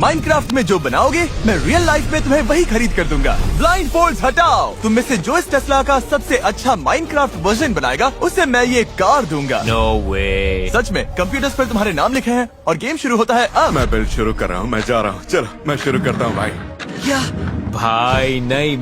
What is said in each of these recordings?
Minecraft में जो बनाओगे मैं रियल लाइफ में तुम्हें वही खरीद कर दूंगा। ब्लाइंड फोल्ड्स हटाओ। तुम में से जो इस टेस्ला का सबसे अच्छा माइनक्राफ्ट वर्जन बनाएगा उसे मैं ये कार दूंगा। नो वे। सच में कंप्यूटर्स पर तुम्हारे नाम लिखे हैं और गेम शुरू होता है अब। मैं बिल्ड शुरू कर रहा हूँ, मैं जा रहा हूँ। चलो मैं शुरू करता हूँ भाई। क्या भाई नहीं,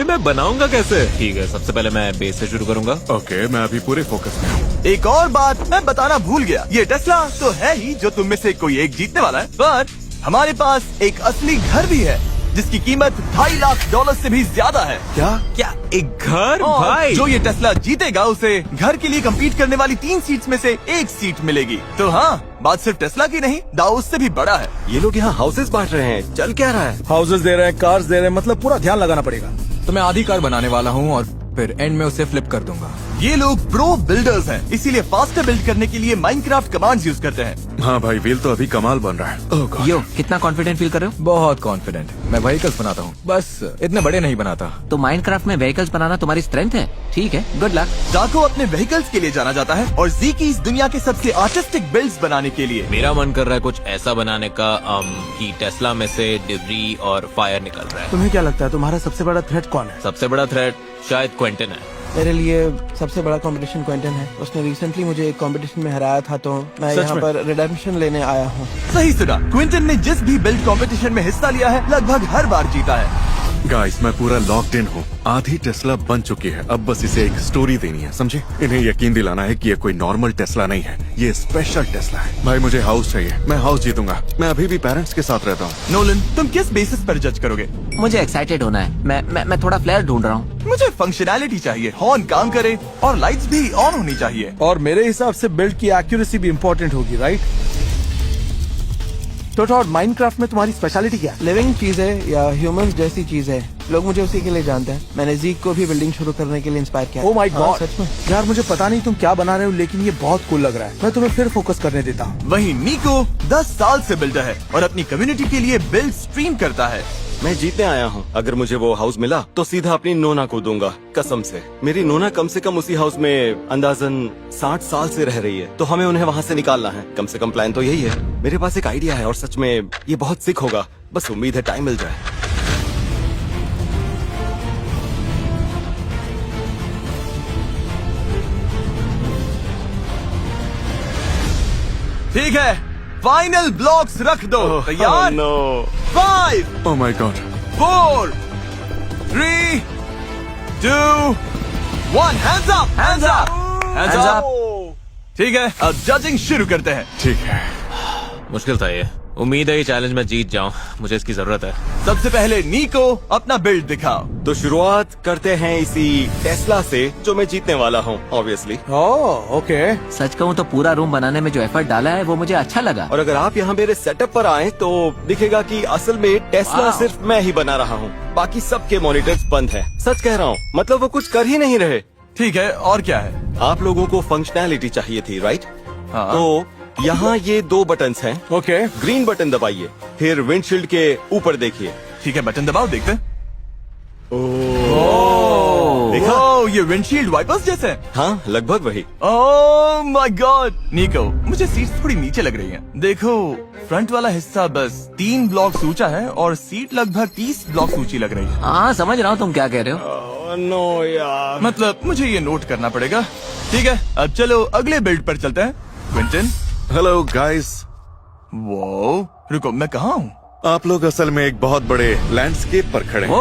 मैं बनाऊंगा कैसे? ठीक है, सबसे पहले मैं बेस से शुरू करूंगा। ओके, मैं अभी पूरे फोकस में हूँ। एक और बात मैं बताना भूल गया, ये टेस्ला तो है ही जो तुम में से कोई एक जीतने वाला है, पर हमारे पास एक असली घर भी है जिसकी कीमत $2.5 लाख से भी ज्यादा है। क्या एक घर? और भाई जो ये टेस्ला जीतेगा उसे घर के लिए कम्पीट करने वाली 3 सीट्स में से एक सीट मिलेगी। तो हाँ, बात सिर्फ टेस्ला की नहीं, दाव उससे भी बड़ा है। ये लोग यहाँ हाउसेस बांट रहे हैं, चल क्या रहा है? हाउसेस दे रहे हैं, कार्स दे रहे हैं, मतलब पूरा ध्यान लगाना पड़ेगा। तो मैं आधी कार बनाने वाला हूँ और फिर एंड में उसे फ्लिप कर दूंगा। ये लोग प्रो बिल्डर्स हैं, इसीलिए फास्टर बिल्ड करने के लिए माइनक्राफ्ट कमांड्स यूज करते हैं। हाँ भाई, व्हील तो अभी कमाल बन रहा है। ओह गॉड। यो, कितना कॉन्फिडेंट फील कर रहे हो? बहुत कॉन्फिडेंट। मैं व्हीकल्स बनाता हूँ, बस इतने बड़े नहीं बनाता। तो माइनक्राफ्ट में व्हीकल्स बनाना तुम्हारी स्ट्रेंथ है? ठीक है, गुड लक। जाको अपने व्हीकल्स के लिए जाना जाता है और जी की इस दुनिया के सबसे आर्टिस्टिक बिल्ड्स बनाने के लिए। मेरा मन कर रहा है कुछ ऐसा बनाने का कि टेस्ला में से डिब्री और फायर निकल रहा है। तुम्हें क्या लगता है तुम्हारा सबसे बड़ा थ्रेट कौन है? सबसे बड़ा थ्रेट शायद क्विंटन है। मेरे लिए सबसे बड़ा कंपटीशन क्विंटन है। उसने रिसेंटली मुझे एक कंपटीशन में हराया था, तो मैं यहाँ पर रिडेम्पशन लेने आया हूँ। सही सुना, क्विंटन ने जिस भी बिल्ड कंपटीशन में हिस्सा लिया है लगभग हर बार जीता है। गाइस, मैं पूरा लॉक्ड इन हूँ। आधी टेस्ला बन चुकी है, अब बस इसे एक स्टोरी देनी है, समझे? इन्हें यकीन दिलाना है कि ये कोई नॉर्मल टेस्ला नहीं है, ये स्पेशल टेस्ला है। भाई मुझे हाउस चाहिए, मैं हाउस जीतूंगा। मैं अभी भी पेरेंट्स के साथ रहता हूँ। नोलन, तुम किस बेसिस पर जज करोगे? मुझे एक्साइटेड होना है। मैं थोड़ा फ्लेयर ढूंढ रहा हूँ। मुझे फंक्शनैलिटी चाहिए, हॉर्न काम करे और लाइट्स भी ऑन होनी चाहिए। और मेरे हिसाब से बिल्ड की एक्यूरेसी भी इम्पोर्टेंट होगी, राइट? तो माइनक्राफ्ट में तुम्हारी स्पेशलिटी क्या है? लिविंग चीज है या ह्यूमंस जैसी चीज है? लोग मुझे उसी के लिए जानते हैं। मैंने जीक को भी बिल्डिंग शुरू करने के लिए इंस्पायर किया। ओह माय गॉड, सच में यार मुझे पता नहीं तुम क्या बना रहे हो, लेकिन ये बहुत कूल लग रहा है। मैं तुम्हें फिर फोकस करने देता हूँ। वहीं निको 10 साल से बिल्डर है और अपनी कम्युनिटी के लिए बिल्ड स्ट्रीम करता है। मैं जीतने आया हूँ। अगर मुझे वो हाउस मिला तो सीधा अपनी नोना को दूंगा, कसम से। मेरी नोना कम से कम उसी हाउस में अंदाजन 60 साल से रह रही है, तो हमें उन्हें वहाँ से निकालना है। कम से कम प्लान तो यही है। मेरे पास एक आइडिया है और सच में ये बहुत सिक होगा, बस उम्मीद है टाइम मिल जाए। ठीक है, फाइनल ब्लॉक्स रख दो। तैयार? No. 5, oh my god. 4, 3, 2, 1, hands up, hands up, hands up. ठीक है, अब जजिंग शुरू करते हैं। ठीक है। मुश्किल था ये। उम्मीद है ये चैलेंज में जीत जाऊं, मुझे इसकी जरूरत है। सबसे पहले निको अपना बिल्ड दिखाओ। तो शुरुआत करते हैं इसी टेस्ला से जो मैं जीतने वाला हूँ, ऑब्वियसली। Oh okay. सच कहूँ तो पूरा रूम बनाने में जो एफर्ट डाला है वो मुझे अच्छा लगा। और अगर आप यहाँ मेरे सेटअप पर आए तो दिखेगा कि असल में टेस्ला सिर्फ मैं ही बना रहा हूँ, बाकी सबके मॉनिटर्स बंद हैं। सच कह रहा हूँ, मतलब वो कुछ कर ही नहीं रहे। ठीक है, और क्या है? आप लोगों को फंक्शनैलिटी चाहिए थी, राइट? हाँ। तो यहाँ ये 2 बटन्स हैं। ओके। ग्रीन बटन दबाइए, फिर विंडशील्ड के ऊपर देखिए। ठीक है, बटन दबाओ, देखते हैं। देखा? ओह, ये विंडशील्ड वाइपर्स जैसे हैं। हाँ, लगभग वही। ओह माय गॉड, निको, मुझे सीट्स थोड़ी नीचे लग रही हैं। देखो, फ्रंट वाला हिस्सा बस 3 ब्लॉक ऊंचा है और सीट लगभग 30 ब्लॉक ऊंची लग रही है। हाँ, समझ रहा हूँ तुम क्या कह रहे हो। नो यार। मतलब मुझे ये नोट करना पड़ेगा। ठीक है, अब चलो अगले बिल्ड पर चलते हैं। क्विंटन। Hello guys. वो रुको, मैं कहाँ हूँ? आप लोग असल में एक बहुत बड़े लैंडस्केप पर खड़े हैं।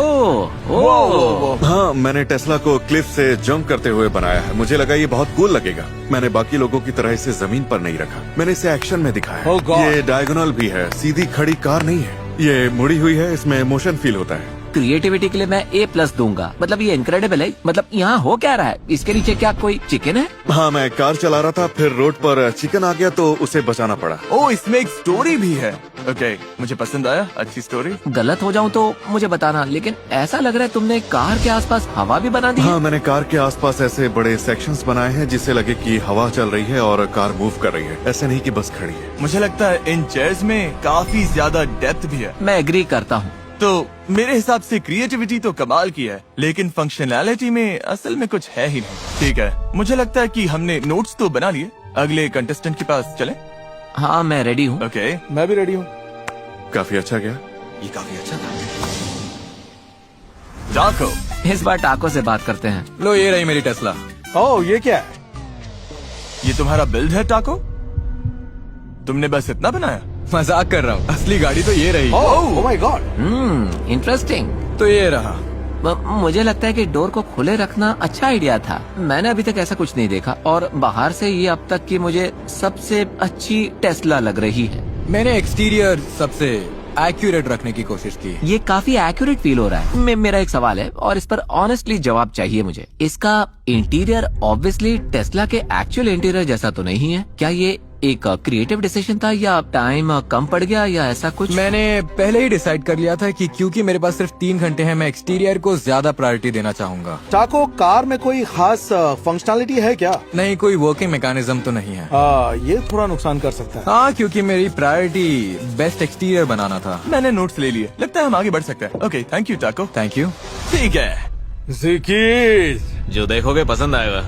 वो हाँ, मैंने टेस्ला को क्लिफ से जंप करते हुए बनाया है। मुझे लगा ये बहुत कूल लगेगा। मैंने बाकी लोगों की तरह इसे जमीन पर नहीं रखा, मैंने इसे एक्शन में दिखाया। Oh God. ये डायगोनल भी है, सीधी खड़ी कार नहीं है। ये मुड़ी हुई है, इसमें मोशन फील होता है। क्रिएटिविटी के लिए मैं A+ दूंगा। मतलब ये इनक्रेडिबल है। मतलब यहाँ हो क्या रहा है? इसके नीचे क्या कोई चिकन है? हाँ, मैं कार चला रहा था, फिर रोड पर चिकन आ गया तो उसे बचाना पड़ा। ओ, इसमें एक स्टोरी भी है। ओके, मुझे पसंद आया, अच्छी स्टोरी। गलत हो जाऊँ तो मुझे बताना, लेकिन ऐसा लग रहा है तुमने कार के आसपास हवा भी बना दी है। हाँ, मैंने कार के आसपास ऐसे बड़े सेक्शंस बनाए हैं जिससे लगे कि हवा चल रही है और कार मूव कर रही है, ऐसे नहीं कि बस खड़ी है। मुझे लगता है इन चेयर्स में काफी ज्यादा डेप्थ भी है। मैं एग्री करता हूँ। तो मेरे हिसाब से क्रिएटिविटी तो कमाल की है, लेकिन फंक्शनैलिटी में असल में कुछ है ही नहीं। ठीक है, मुझे लगता है कि हमने नोट्स तो बना लिए। अगले कंटेस्टेंट के पास चलें? हाँ, मैं रेडी हूँ। ओके, मैं भी रेडी हूँ। काफी अच्छा गया। ये काफी अच्छा था। टाको, इस बार टाको से बात करते हैं। लो ये रही मेरी टेस्ला। ओह ये क्या है? ये तुम्हारा बिल्ड है टाको? तुमने बस इतना बनाया? मजाक कर रहा हूँ, असली गाड़ी तो ये रही। ओह माय गॉड। इंटरेस्टिंग। तो ये रहा। मुझे लगता है कि डोर को खुले रखना अच्छा आइडिया था। मैंने अभी तक ऐसा कुछ नहीं देखा और बाहर से ये अब तक की मुझे सबसे अच्छी टेस्ला लग रही है। मैंने एक्सटीरियर सबसे एक्यूरेट रखने की कोशिश की। ये काफी एक्यूरेट फील हो रहा है। मेरा एक सवाल है और इस पर ऑनेस्टली जवाब चाहिए मुझे। इसका इंटीरियर ऑब्वियसली टेस्ला के एक्चुअल इंटीरियर जैसा तो नहीं है। क्या ये एक क्रिएटिव डिसीजन था या टाइम कम पड़ गया या ऐसा कुछ? मैंने पहले ही डिसाइड कर लिया था कि क्योंकि मेरे पास सिर्फ 3 घंटे हैं, मैं एक्सटीरियर को ज्यादा प्रायोरिटी देना चाहूंगा। टाको, कार में कोई खास फंक्शनैलिटी है क्या? नहीं, कोई वर्किंग मैकेनिज्म तो नहीं है। ये थोड़ा नुकसान कर सकता है। हाँ, क्योंकि मेरी प्रायोरिटी बेस्ट एक्सटीरियर बनाना था। मैंने नोट्स ले लिए, लगता है हम आगे बढ़ सकते हैं। ओके, थैंक यू टाको। Thank you. ठीक है। ज़िकीर, जो देखोगे पसंद आएगा।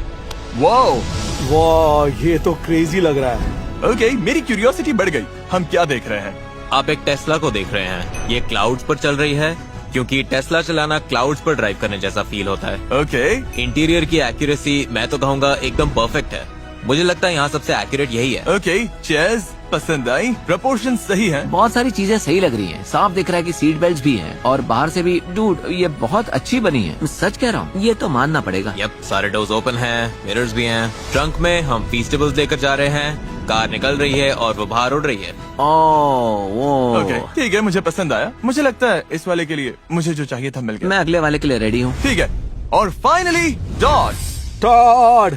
वाह ये तो क्रेजी लग रहा है। ओके, मेरी क्यूरियोसिटी बढ़ गई। हम क्या देख रहे हैं? आप एक टेस्ला को देख रहे हैं। ये क्लाउड्स पर चल रही है, क्योंकि टेस्ला चलाना क्लाउड्स पर ड्राइव करने जैसा फील होता है। ओके, इंटीरियर की एक्यूरेसी मैं तो कहूँगा एकदम परफेक्ट है। मुझे लगता है यहाँ सबसे एक्यूरेट यही है। ओके, चेयर्स पसंद आई, प्रपोर्शन सही है। बहुत सारी चीजें सही लग रही हैं। साफ दिख रहा है कि सीट बेल्ट भी हैं और बाहर से भी। डूड, ये बहुत अच्छी बनी है। मैं सच कह रहा हूँ, ये तो मानना पड़ेगा। यप, सारे डोर्स ओपन हैं, मिरर्स भी हैं। ट्रंक में हम फीस्टेबल्स लेकर जा रहे हैं। कार निकल रही है और वो बाहर उड़ रही है। ओके, ठीक है, मुझे पसंद आया। मुझे लगता है इस वाले के लिए मुझे जो चाहिए था मिल गया। मैं अगले वाले के लिए रेडी हूँ। ठीक है, और फाइनली डॉट। टॉड,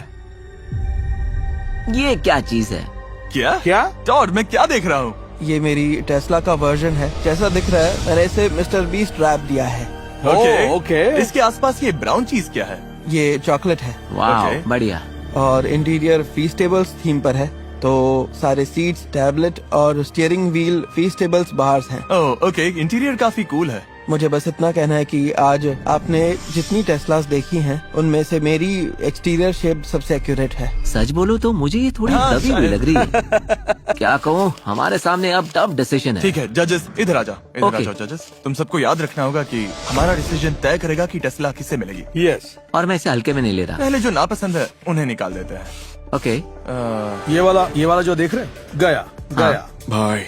ये क्या चीज है? क्या डॉट, मैं क्या देख रहा हूँ? ये मेरी टेस्ला का वर्जन है। जैसा दिख रहा है मैंने इसे मिस्टर बीस्ट रैप दिया है। ओके, इसके आसपास ये ब्राउन चीज क्या है? ये चॉकलेट है वाह, Okay. बढ़िया। और इंटीरियर फीस्टेबल्स थीम पर है। तो सारे सीट्स, टैबलेट और स्टीयरिंग व्हील फीस्टेबल्स बाहर हैं। ओह, ओके, इंटीरियर काफी कूल है। मुझे बस इतना कहना है कि आज आपने जितनी टेस्लास देखी हैं उनमें से मेरी एक्सटीरियर शेप सबसे एक्यूरेट है। सच बोलो तो मुझे ये थोड़ी हाँ, दबी हुई शायद। लग रही है। क्या कहूँ, हमारे सामने अब टफ डिसीजन है। ठीक है जजेस, इधर आ जाओ, इधर आ Okay. जाओ जजेस। तुम सबको याद रखना होगा कि हमारा डिसीजन तय करेगा कि टेस्ला किसे मिलेगी। यस। और मैं इसे हल्के में नहीं ले रहा। पहले जो नापसंद है उन्हें निकाल देते हैं। ओके, ये वाला जो देख रहे हैं, गया। भाई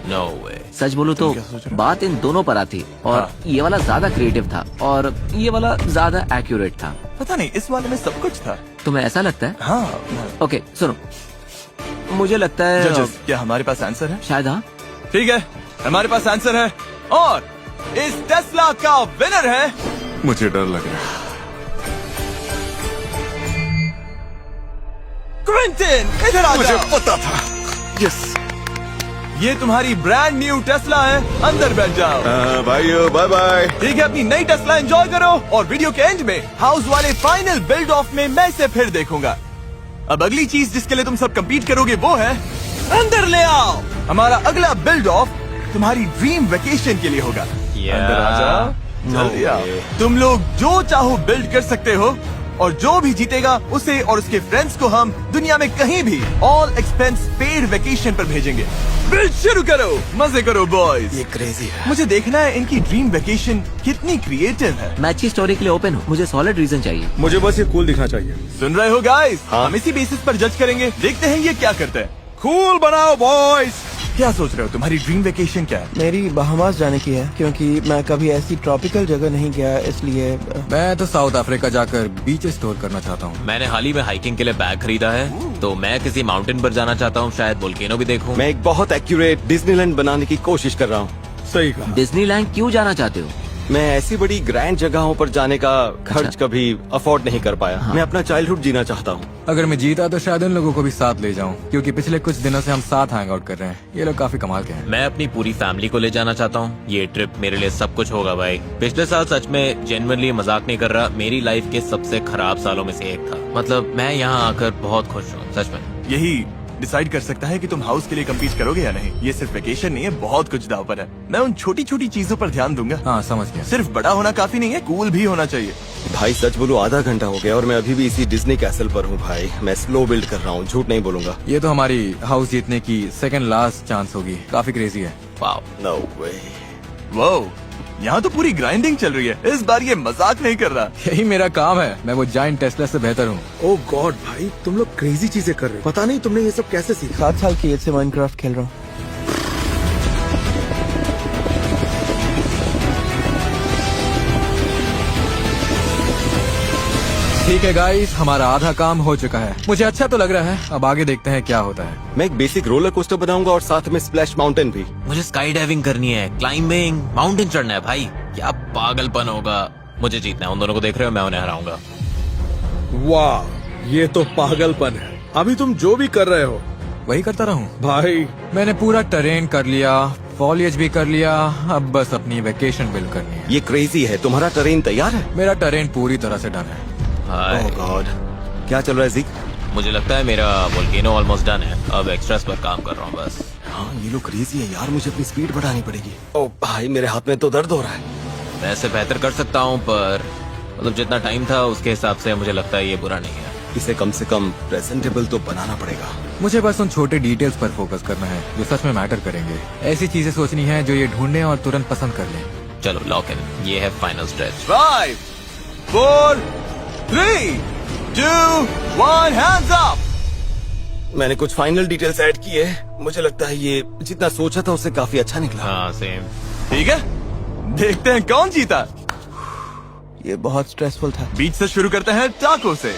नो वे। सच बोलूं तो क्या सोच रहे हो? बात इन दोनों पर आती और हाँ। ये वाला ज्यादा क्रिएटिव था और ये वाला ज्यादा एक्यूरेट था। पता नहीं, इस वाले में सब कुछ था। तुम्हें ऐसा लगता है? हाँ ओके सुनो, मुझे लगता है जजेस, क्या हमारे पास आंसर है? शायद। हाँ, ठीक है, हमारे पास आंसर है और इस टेस्ला का विनर है मुझे डर लग रहा है। क्विंटन। इधर आ मुझे जाओ। पता था। यस। ये तुम्हारी ब्रांड न्यू टेस्ला है, अंदर बैठ जाओ। भाइयों बाय बाय। ठीक है, अपनी नई टेस्ला एंजॉय करो और वीडियो के एंड में हाउस वाले फाइनल बिल्ड ऑफ में मैं इसे फिर देखूंगा। अब अगली चीज जिसके लिए तुम सब कम्पीट करोगे वो है अंदर ले आओ। हमारा अगला बिल्ड ऑफ तुम्हारी ड्रीम वेकेशन के लिए होगा। अंदर आ जाओ, जल्दी आओ। तुम लोग जो चाहो बिल्ड कर सकते हो और जो भी जीतेगा उसे और उसके फ्रेंड्स को हम दुनिया में कहीं भी ऑल एक्सपेंस पेड वेकेशन पर भेजेंगे। बिल्ड शुरू करो, मजे करो बॉयज। ये क्रेजी है। मुझे देखना है इनकी ड्रीम वेकेशन कितनी क्रिएटिव है। मैं अच्छी स्टोरी के लिए ओपन हूँ। मुझे सॉलिड रीजन चाहिए। मुझे बस ये कूल दिखना चाहिए। सुन रहे हो गाइस? हम इसी बेसिस पर जज करेंगे, देखते हैं ये क्या करते हैं। कूल बनाओ बॉयज। क्या सोच रहे हो, तुम्हारी ड्रीम वेकेशन क्या है? मेरी बहामास जाने की है क्योंकि मैं कभी ऐसी ट्रॉपिकल जगह नहीं गया, इसलिए मैं तो साउथ अफ्रीका जाकर बीच एक्सप्लोर करना चाहता हूँ। मैंने हाल ही में हाइकिंग के लिए बैग खरीदा है, तो मैं किसी माउंटेन पर जाना चाहता हूँ। शायद वोल्केनो भी देखूं। मैं एक बहुत एक्यूरेट डिज्नीलैंड बनाने की कोशिश कर रहा हूँ। सही कहा। डिज्नीलैंड क्यों जाना चाहते हो? मैं ऐसी बड़ी ग्रैंड जगहों पर जाने का खर्च कभी अफोर्ड नहीं कर पाया। मैं अपना चाइल्डहुड जीना चाहता हूँ। अगर मैं जीता तो शायद उन लोगों को भी साथ ले जाऊं, क्योंकि पिछले कुछ दिनों से हम साथ हैंग आउट कर रहे हैं। ये लोग काफी कमाल के हैं। मैं अपनी पूरी फैमिली को ले जाना चाहता हूँ। ये ट्रिप मेरे लिए सब कुछ होगा भाई। पिछले साल सच में जेन्युइनली मजाक नहीं कर रहा, मेरी लाइफ के सबसे खराब सालों में से एक था। मतलब मैं यहाँ आकर बहुत खुश हूँ सच में। यही डिसाइड कर सकता है कि तुम हाउस के लिए कम्पीट करोगे या नहीं। ये सिर्फ वेकेशन नहीं है, बहुत कुछ दाव पर है। मैं उन छोटी छोटी चीजों पर ध्यान दूंगा। हाँ समझ गया। सिर्फ बड़ा होना काफी नहीं है, कूल भी होना चाहिए। भाई सच बोलूं, आधा घंटा हो गया और मैं अभी भी इसी डिज्नी कैसल पर हूँ भाई। मैं स्लो बिल्ड कर रहा हूँ, झूठ नहीं बोलूंगा। ये तो हमारी हाउस जीतने की सेकंड लास्ट चांस होगी। काफी क्रेजी है। वाओ। नो वे। वो यहाँ तो पूरी ग्राइंडिंग चल रही है, इस बार ये मजाक नहीं कर रहा। यही मेरा काम है, मैं वो जायंट टेस्ला से बेहतर हूँ। ओ गॉड भाई, तुम लोग क्रेजी चीजें कर रहे हो। पता नहीं तुमने ये सब कैसे सीखा। 7 साल की एज से माइनक्राफ्ट खेल रहा हूँ। ठीक है गाइस, हमारा आधा काम हो चुका है। मुझे अच्छा तो लग रहा है, अब आगे देखते हैं क्या होता है। मैं एक बेसिक रोलर कोस्टर बनाऊंगा और साथ में स्प्लैश माउंटेन भी। मुझे स्काई डाइविंग करनी है, क्लाइंबिंग, माउंटेन चढ़ना है भाई। क्या पागलपन होगा। मुझे जीतना है, उन दोनों को देख रहे हो, मैं उन्हें हराऊंगा। वाह, ये तो पागलपन है। अभी तुम जो भी कर रहे हो वही करता रहूं। भाई, मैंने पूरा टरेन कर लिया, फॉलिएज भी कर लिया, अब बस अपनी वेकेशन बिल्ड करनी है। ये क्रेजी है। तुम्हारा टरेन तैयार है? मेरा टरेन पूरी तरह से डन है। हाय। ओह गॉड, क्या चल रहा है ज़ीक? मुझे लगता है मेरा वोल्केनो ऑलमोस्ट डन है, अब एक्स्ट्रास पर काम कर रहा हूँ बस। हाँ, ये लोग क्रेजी है यार, मुझे अपनी स्पीड बढ़ानी पड़ेगी। ओ भाई, मेरे हाथ में तो दर्द हो रहा है। मैं इसे बेहतर कर सकता हूँ, पर मतलब जितना टाइम था उसके हिसाब से मुझे लगता है ये बुरा नहीं है। इसे कम से कम प्रेजेंटेबल तो बनाना पड़ेगा। मुझे बस उन छोटे डिटेल्स पर फोकस करना है जो सच में मैटर करेंगे। ऐसी चीजें सोचनी है जो ये ढूंढने और तुरंत पसंद कर लें। चलो लॉक इन, ये है फाइनल स्ट्रेच। 5, 4, 3, 2, 1, hands up। मैंने कुछ फाइनल डिटेल्स ऐड किए। मुझे लगता है ये जितना सोचा था उससे काफी अच्छा निकला। हाँ सेम। ठीक है, देखते हैं कौन जीता। ये बहुत स्ट्रेसफुल था। बीच से शुरू करते हैं टाको से।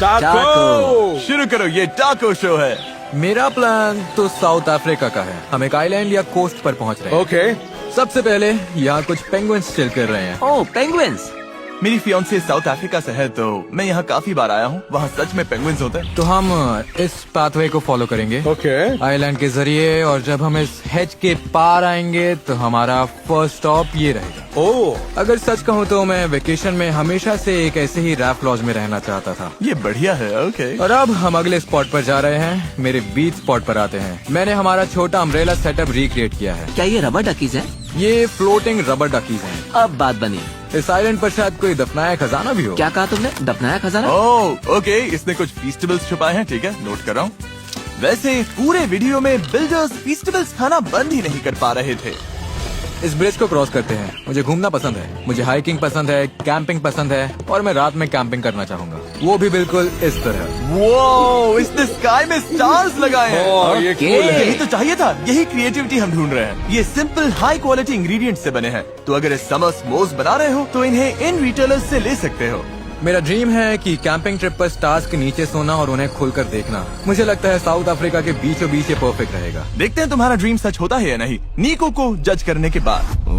टाको। शुरू करो, ये टाको शो है। मेरा प्लान तो साउथ अफ्रीका का है। हम एक आइलैंड या कोस्ट पर पहुंच रहे हैं। ओके। सबसे पहले यहाँ कुछ पेंगुइन्स चिल कर रहे हैं। ओह पेंगुइन्स। मेरी फियांसे साउथ अफ्रीका से है, तो मैं यहाँ काफी बार आया हूँ। वहाँ सच में पेंगुइन्स होते हैं। तो हम इस पाथवे को फॉलो करेंगे ओके। आइलैंड के जरिए, और जब हम इस हेज के पार आएंगे तो हमारा फर्स्ट स्टॉप ये रहेगा। ओ, अगर सच कहूँ तो मैं वेकेशन में हमेशा से एक ऐसे ही रैफ्ट लॉज में रहना चाहता था। ये बढ़िया है। ओके। और अब हम अगले स्पॉट पर जा रहे हैं। मेरे बीच स्पॉट पर आते हैं। मैंने हमारा छोटा अम्ब्रेला सेटअप रिक्रिएट किया है। क्या ये रबर डकीज है? ये फ्लोटिंग रबर डकीज हैं। अब बात बनी। इस आइलैंड पर शायद कोई दफनाया खजाना भी हो। क्या कहा तुमने? दफनाया खजाना? ओह ओके, इसने कुछ फेस्टिवल्स छुपाए हैं। ठीक है, नोट कर रहा हूँ। वैसे पूरे वीडियो में बिल्डर्स फेस्टिवल्स खाना बंद ही नहीं कर पा रहे थे। इस ब्रिज को क्रॉस करते हैं। मुझे घूमना पसंद है, मुझे हाइकिंग पसंद है, कैंपिंग पसंद है, और मैं रात में कैंपिंग करना चाहूंगा, वो भी बिल्कुल इस तरह। वो इसने स्काई में स्टार्स लगाए हैं। ओह, ये ओके। cool है। यही तो चाहिए था, यही क्रिएटिविटी हम ढूंढ रहे हैं। ये सिंपल हाई क्वालिटी इंग्रेडिएंट्स से बने हैं, तो अगर इस समर s'mores बना रहे हो तो इन्हें इन रिटेलर्स से ले सकते हो। मेरा ड्रीम है कि कैंपिंग ट्रिप पर स्टार्स के नीचे सोना और उन्हें खुलकर देखना। मुझे लगता है साउथ अफ्रीका के बीचों बीच ये परफेक्ट रहेगा। देखते हैं तुम्हारा ड्रीम सच होता है या नहीं, नीको को जज करने के बाद।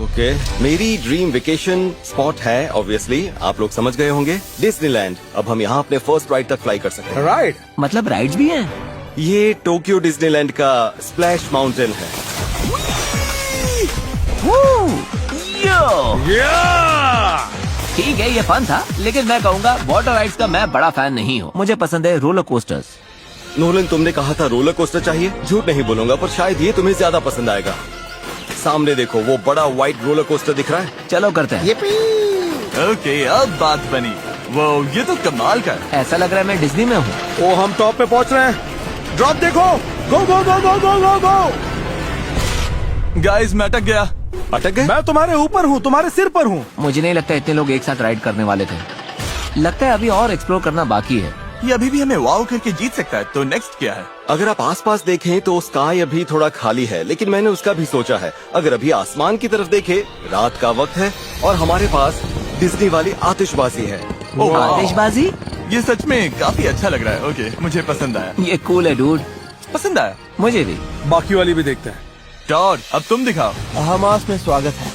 ओके, मेरी ड्रीम वेकेशन स्पॉट है ऑब्वियसली, आप लोग समझ गए होंगे, डिज्नीलैंड। अब हम यहाँ अपने फर्स्ट राइड तक फ्लाई कर सकते हैं। राइट। मतलब राइड्स भी हैं? ये टोक्यो डिज्नीलैंड का स्प्लैश माउंटेन है। ठीक है, ये फन था, लेकिन मैं कहूँगा वाटर राइड्स का मैं बड़ा फैन नहीं हूँ। मुझे पसंद है रोलर कोस्टर्स। नोलन, तुमने कहा था रोलर कोस्टर चाहिए। झूठ नहीं बोलूंगा, पर शायद ये तुम्हें ज्यादा पसंद आएगा। सामने देखो, वो बड़ा व्हाइट रोलर कोस्टर दिख रहा है। चलो करते हैं। ओके, अब बात बनी। वो ये तो कमाल का है। ऐसा लग रहा है मैं डिज्नी में हूँ। ओ, हम टॉप पे पहुंच रहे हैं। ड्रॉप देखो। गो गो गो गो गो गो गो। गाइस, मैं अटक गया। अटक गए? मैं तुम्हारे ऊपर हूँ, तुम्हारे सिर पर हूँ। मुझे नहीं लगता इतने लोग एक साथ राइड करने वाले थे। लगता है अभी और एक्सप्लोर करना बाकी है। ये अभी भी हमें वाव करके जीत सकता है, तो नेक्स्ट क्या है? अगर आप आसपास देखें तो स्काई अभी थोड़ा खाली है, लेकिन मैंने उसका भी सोचा है। अगर अभी आसमान की तरफ देखें, रात का वक्त है और हमारे पास डिज्नी वाली आतिशबाजी है। ओह, वाव। आतिशबाजी? ये सच में काफी अच्छा लग रहा है। ओके, मुझे पसंद आया। ये कूल है डूड। पसंद आया। मुझे भी। बाकी वाली भी देखते हैं। टॉड, अब तुम दिखाओ। हमास में स्वागत है।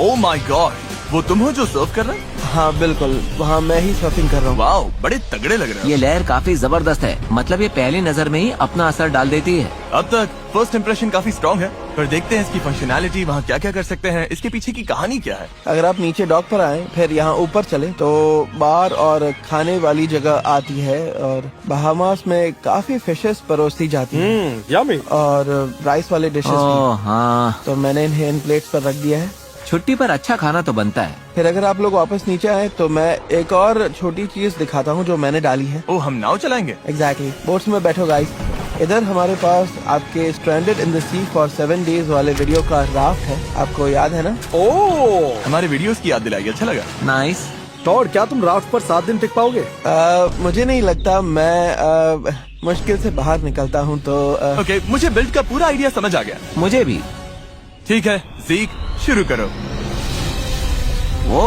ओह माय गॉड, वो तुम हो जो सर्व कर रहे हो? हाँ बिल्कुल, वहाँ मैं ही सर्फिंग कर रहा हूँ। वाओ, बड़े तगड़े लग रहे हो। ये लहर काफी जबरदस्त है। मतलब ये पहली नजर में ही अपना असर डाल देती है। अब तक फर्स्ट इंप्रेशन काफी स्ट्रॉन्ग है, पर देखते हैं इसकी फंक्शनैलिटी, वहाँ क्या क्या कर सकते हैं, इसके पीछे की कहानी क्या है। अगर आप नीचे डॉक पर आए, फिर यहाँ ऊपर चले तो बार और खाने वाली जगह आती है, और बहामास में काफी फिशेस परोसी जाती हैं यम्मी। और राइस वाले डिशेस भी। ओह हाँ, तो मैंने इन्हें इन प्लेट्स पर रख दिया है। छुट्टी पर अच्छा खाना तो बनता है। फिर अगर आप लोग वापस नीचे आए तो मैं एक और छोटी चीज दिखाता हूँ जो मैंने डाली है। ओह, हम नाव चलाएंगे। एग्जैक्टली, बोट्स में बैठो गाइस। इधर हमारे पास आपके stranded in the sea for 7 days वाले वीडियो का राफ्ट है, आपको याद है ना? ओह हमारे वीडियोस की याद दिलाई, अच्छा लगा। नाइस। टॉड, क्या तुम राफ्ट पर 7 दिन टिक पाओगे? मुझे नहीं लगता, मैं मुश्किल से बाहर निकलता हूँ तो ओके, मुझे बिल्ड का पूरा आइडिया समझ आ गया। मुझे भी। ठीक है ज़ीक, शुरू करो। वो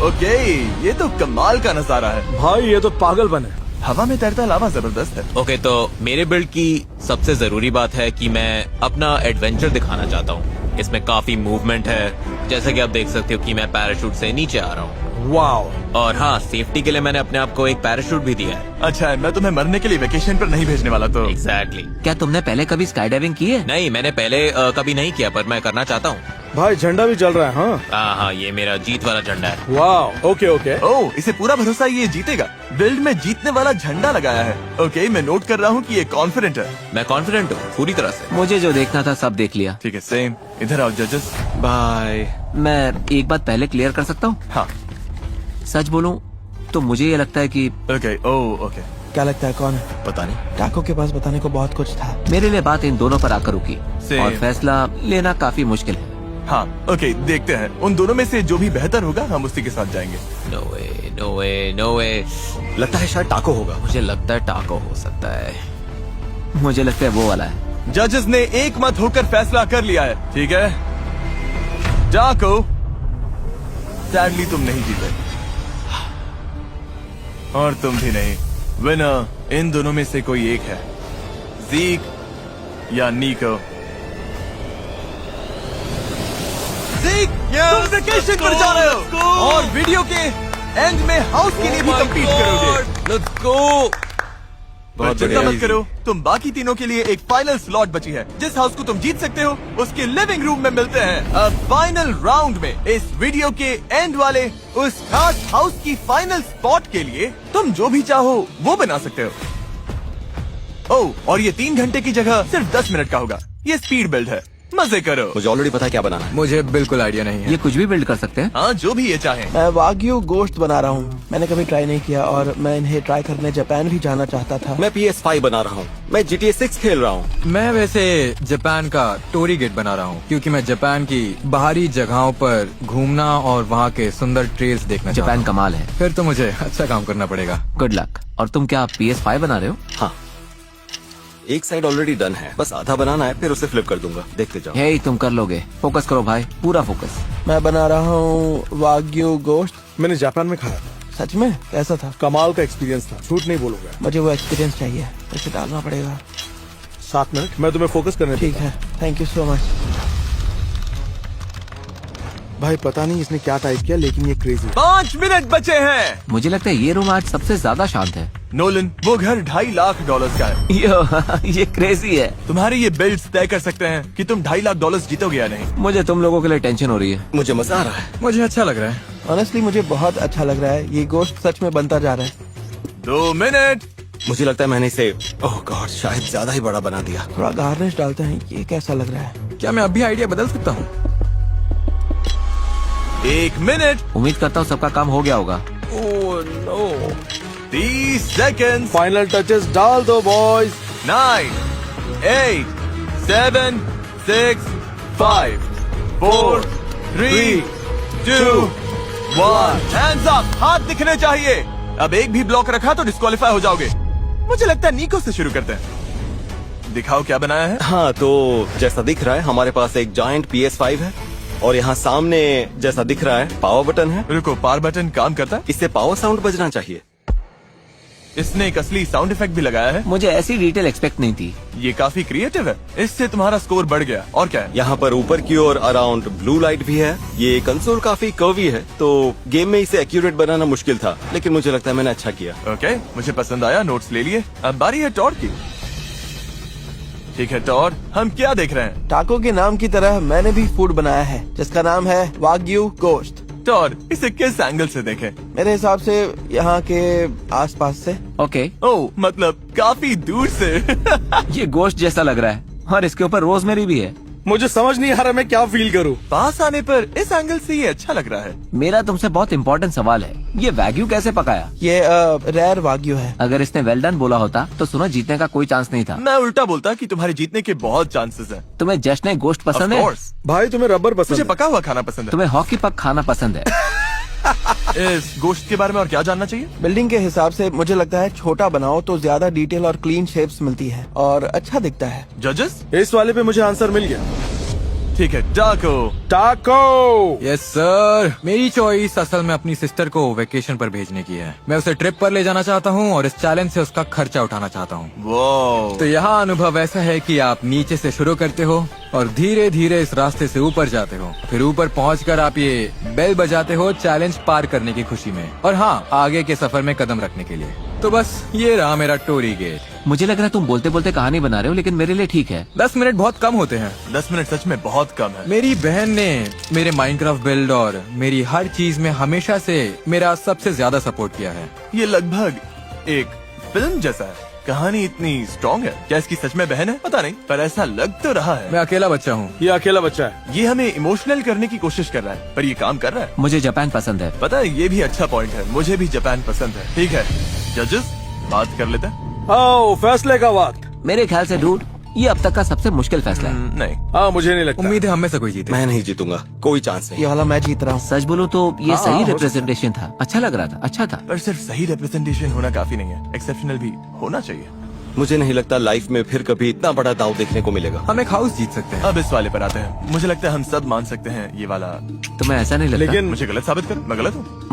ओके, ये तो कमाल का नजारा है। भाई ये तो पागलपन है। हवा में तैरता लावा जबरदस्त है। ओके, तो मेरे बिल्ड की सबसे जरूरी बात है कि मैं अपना एडवेंचर दिखाना चाहता हूँ। इसमें काफी मूवमेंट है, जैसे कि आप देख सकते हो कि मैं पैराशूट से नीचे आ रहा हूँ। वाओ, और हाँ, सेफ्टी के लिए मैंने अपने आप को एक पैराशूट भी दिया है। अच्छा है, मैं तुम्हें मरने के लिए वेकेशन पर नहीं भेजने वाला तो। एग्जैक्टली। क्या तुमने पहले कभी स्काई डाइविंग की है? नहीं, मैंने पहले कभी नहीं किया, पर मैं करना चाहता हूँ। भाई झंडा भी चल रहा है। हाँ हाँ, ये मेरा जीत वाला झंडा है। Wow, okay okay. ओह, इसे पूरा भरोसा है ये जीतेगा। बिल्ड में जीतने वाला झंडा लगाया है। ओके, मैं नोट कर रहा हूँ कि ये कॉन्फिडेंट है। मैं कॉन्फिडेंट हूँ पूरी तरह से। मुझे जो देखना था सब देख लिया। ठीक है, सेम। इधर आओ जजेस। बाय। मैं एक बात पहले क्लियर कर सकता हूँ? हाँ, सच बोलूं तो मुझे ये लगता है कि ओके, ओके। क्या लगता है कौन है? पता नहीं। टाको के पास बताने को बहुत कुछ था। मेरे लिए बात इन दोनों पर आकर रुकी Same. और फैसला लेना काफी मुश्किल है। हाँ, ओके, देखते हैं। उन दोनों में से जो भी बेहतर होगा हम उसी के साथ जाएंगे। नो वे, नो वे, नो वे। लगता है शायद टाको होगा। मुझे लगता है टाको हो सकता है। मुझे लगता है वो वाला है। जजेस ने एक मत होकर फैसला कर लिया है। ठीक है, टाको, सैडली तुम नहीं जीते और तुम भी नहीं। विनर इन दोनों में से कोई एक है, ज़ीक या नीको। ज़ीक, तुम वेकेशन पर जा रहे हो और वीडियो के एंड में हाउस के लिए भी कम्पीट करोगे। Let's go. पर चिंता मत करो, तुम बाकी तीनों के लिए एक फाइनल स्लॉट बची है। जिस हाउस को तुम जीत सकते हो उसके लिविंग रूम में मिलते हैं। अब फाइनल राउंड में इस वीडियो के एंड वाले उस खास हाउस की फाइनल स्पॉट के लिए तुम जो भी चाहो वो बना सकते हो। ओह, और ये 3 घंटे की जगह सिर्फ 10 मिनट का होगा। ये स्पीड बिल्ड है, मजे करो। मुझे ऑलरेडी पता है क्या बनाना है। मुझे बिल्कुल आइडिया नहीं है। ये कुछ भी बिल्ड कर सकते हैं। हाँ, जो भी ये चाहे। मैं वाग्यू गोश्त बना रहा हूँ। मैंने कभी ट्राई नहीं किया और मैं इन्हें ट्राई करने जापान भी जाना चाहता था। मैं PS5 बना रहा हूँ। मैं GTA 6 खेल रहा हूँ। मैं वैसे जापान का टोरी गेट बना रहा हूँ क्योंकि मैं जापान की बाहरी जगहों पर घूमना और वहाँ के सुंदर ट्रेल्स देखना चाहता जापान हूँ। कमाल है। फिर तो मुझे अच्छा काम करना पड़ेगा। Good luck. और तुम क्या PS5 बना रहे हो? हाँ, एक साइड ऑलरेडी डन है, बस आधा बनाना है, फिर उसे फ्लिप कर दूंगा। देखते जाओ। हे, तुम कर लोगे। फोकस करो भाई, पूरा फोकस। मैं बना रहा हूँ वाग्यू गोश्त। मैंने जापान में खाया, सच में कैसा था? कमाल का एक्सपीरियंस था, झूठ नहीं बोलूंगा। मुझे वो एक्सपीरियंस चाहिए, इसे डालना पड़ेगा। 7 मिनट, मैं तुम्हें फोकस करने ठीक है, थैंक यू सो मच। भाई पता नहीं इसने क्या टाइप किया, लेकिन ये क्रेजी है। 5 मिनट बचे हैं। मुझे लगता है ये रूम आज सबसे ज्यादा शांत है। नोलन, वो घर $2.5 लाख का है। ये क्रेजी है। तुम्हारे ये बिल्ड्स तय कर सकते हैं कि तुम $2.5 लाख जीतोगे या नहीं। मुझे तुम लोगों के लिए टेंशन हो रही है। मुझे मजा आ रहा है। मुझे अच्छा लग रहा है। ऑनेस्टली मुझे बहुत अच्छा लग रहा है। ये गोश्त सच में बनता जा रहा है। 2 मिनट। मुझे लगता है मैंने इसे ओह गॉड शायद ज्यादा ही बड़ा बना दिया। थोड़ा गार्निश डालते हैं। ये कैसा लग रहा है? क्या मैं अभी आइडिया बदल सकता हूँ? 1 मिनट। उम्मीद करता हूँ सबका काम हो गया होगा। Oh no. 30 second. Final touches डाल दो बॉयज। 9, 8, 7, 6, 5, 4, 3, 2, 1। हैंड्स अप, हाथ दिखने चाहिए। अब एक भी ब्लॉक रखा तो डिस्क्वालीफाई हो जाओगे। मुझे लगता है नीको से शुरू करते हैं। दिखाओ क्या बनाया है। हाँ, तो जैसा दिख रहा है हमारे पास एक जायंट PS5 है और यहाँ सामने जैसा दिख रहा है पावर बटन है। रुको, पावर बटन काम करता है? इससे पावर साउंड बजना चाहिए। इसने एक असली साउंड इफेक्ट भी लगाया है। मुझे ऐसी डिटेल एक्सपेक्ट नहीं थी। ये काफी क्रिएटिव है। इससे तुम्हारा स्कोर बढ़ गया। और क्या है? यहाँ पर ऊपर की ओर अराउंड ब्लू लाइट भी है। ये कंसोल काफी कर्वी है, तो गेम में इसे एक्यूरेट बनाना मुश्किल था, लेकिन मुझे लगता है मैंने अच्छा किया। ओके, मुझे पसंद आया। नोट्स ले लिए। अब बारी है टॉड की। ठीक है टॉड, हम क्या देख रहे हैं? टाको के नाम की तरह मैंने भी फूड बनाया है जिसका नाम है वाग्यू गोश्त। टॉड, इसे किस एंगल से देखें? मेरे हिसाब से यहाँ के आसपास से। ओके। ओह, मतलब काफी दूर से। ये गोश्त जैसा लग रहा है और इसके ऊपर रोजमेरी भी है। मुझे समझ नहीं आ रहा मैं क्या फील करूं। पास आने पर इस एंगल से ये अच्छा लग रहा है। मेरा तुमसे बहुत इंपॉर्टेंट सवाल है, ये वैग्यू कैसे पकाया? ये रेयर वाग्यू है। अगर इसने वेल डन बोला होता तो सुनो जीतने का कोई चांस नहीं था। मैं उल्टा बोलता कि तुम्हारे जीतने के बहुत चांसेस हैं। तुम्हें जश्न गोश्त पसंद Of है? course। भाई तुम्हें रबर पसंद मुझे है? पका हुआ खाना पसंद तुम्हें हॉकी पक खाना पसंद है? है। इस गोश्त के बारे में और क्या जानना चाहिए? बिल्डिंग के हिसाब से मुझे लगता है छोटा बनाओ तो ज्यादा डिटेल और क्लीन शेप्स मिलती है और अच्छा दिखता है। जजेस? इस वाले पे मुझे आंसर मिल गया। ठीक है, टाको। टाको। यस सर, मेरी चॉइस असल में अपनी सिस्टर को वेकेशन पर भेजने की है। मैं उसे ट्रिप पर ले जाना चाहता हूँ और इस चैलेंज से उसका खर्चा उठाना चाहता हूँ। वो तो यहाँ अनुभव ऐसा है कि आप नीचे से शुरू करते हो और धीरे धीरे इस रास्ते से ऊपर जाते हो, फिर ऊपर पहुंचकर आप ये बेल बजाते हो चैलेंज पार करने की खुशी में, और हाँ, आगे के सफर में कदम रखने के लिए। तो बस ये रहा मेरा टोरी गेट। मुझे लग रहा है तुम बोलते बोलते कहानी बना रहे हो, लेकिन मेरे लिए ठीक है। 10 मिनट बहुत कम होते हैं। 10 मिनट सच में बहुत कम है। मेरी बहन ने मेरे माइनक्राफ्ट बिल्ड और मेरी हर चीज में हमेशा से मेरा सबसे ज्यादा सपोर्ट किया है। ये लगभग एक फिल्म जैसा है। कहानी इतनी स्ट्रॉन्ग है। क्या इसकी सच में बहन है? पता नहीं, पर ऐसा लग तो रहा है। मैं अकेला बच्चा हूँ। ये अकेला बच्चा है। ये हमें इमोशनल करने की कोशिश कर रहा है, पर ये काम कर रहा है। मुझे जापान पसंद है। पता है, ये भी अच्छा पॉइंट है। मुझे भी जापान पसंद है। ठीक है जजेस, बात कर लेते हैं। आओ फैसले का वक्त। मेरे ख्याल से डूड, ये अब तक का सबसे मुश्किल फैसला है। नहीं, हाँ मुझे नहीं लगता। उम्मीद है हम में से कोई जीते। मैं नहीं जीतूंगा, कोई चांस नहीं। ये वाला मैं जीत रहा हूँ। सच बोलो तो ये हाँ, सही हो रिप्रेजेंटेशन था, अच्छा लग रहा था, अच्छा था। पर सिर्फ सही रिप्रेजेंटेशन होना काफी नहीं है, एक्सेप्शनल भी होना चाहिए। मुझे नहीं लगता लाइफ में फिर कभी इतना बड़ा दाव देखने को मिलेगा। हम एक हाउस जीत सकते हैं। अब इस वाले पर आते हैं। मुझे लगता है हम सब मान सकते हैं ये वाला। तुम्हें ऐसा नहीं लगता? लेकिन मुझे गलत साबित कर, मैं गलत हूँ।